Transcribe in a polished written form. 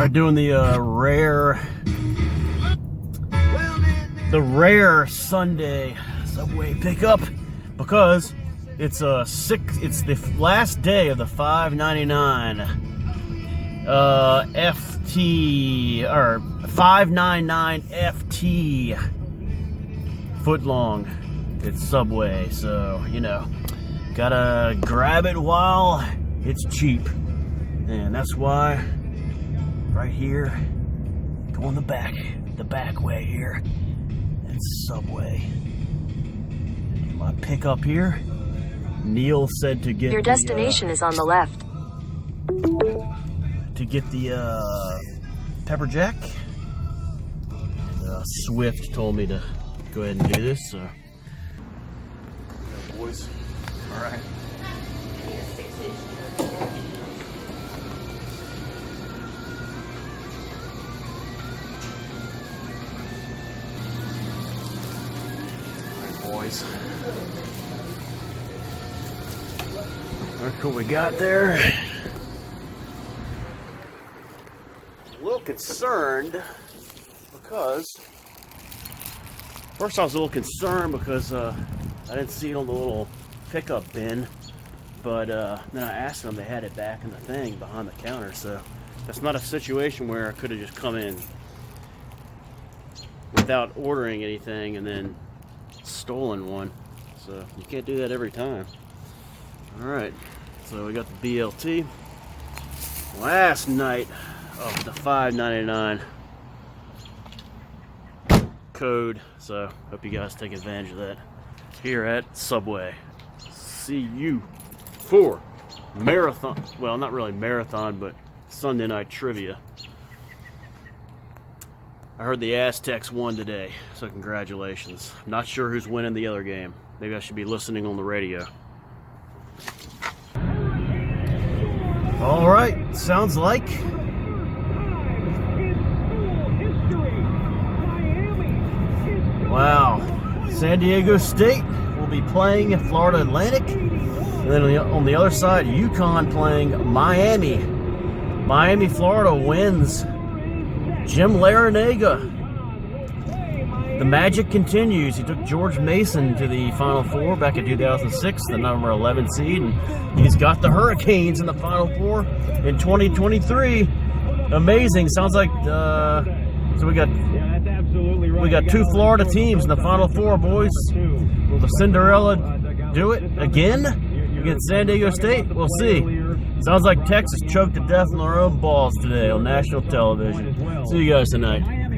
Doing the rare Sunday Subway pickup because it's the last day of the $5.99 FT or $5.99 FT footlong. It's Subway, so you know, gotta grab it while it's cheap, and that's why right here, going the back way here. It's Subway. My pickup here. Neil said to get your destination is on the left. To get the pepper jack. And, Swift told me to go ahead and do this. So, yeah, boys. All right. Boys. Look what we got there. A little concerned because first I was a little concerned because I didn't see it on the little pickup bin, but then I asked them, they had it back in the thing behind the counter, so that's not a situation where I could have just come in without ordering anything and then stolen one. So you can't do that every time. Alright, so we got the BLT. Last night of the $5.99 code, so hope you guys take advantage of that here at Subway. See you for marathon, well, not really marathon, but Sunday night trivia. I heard the Aztecs won today, so congratulations. Not sure who's winning the other game. Maybe I should be listening on the radio. All right, sounds like wow. San Diego State will be playing Florida Atlantic, and then on the other side, UConn playing Miami. Miami, Florida wins. Jim Larrañaga. The magic continues. He took George Mason to the Final Four back in 2006, the number 11 seed, and he's got the Hurricanes in the Final Four in 2023. Amazing. Sounds like so we got two Florida teams in the Final Four, boys. Will the Cinderella do it again against San Diego State? We'll see. Sounds like Texas choked to death on their own balls today on national television. See you guys tonight.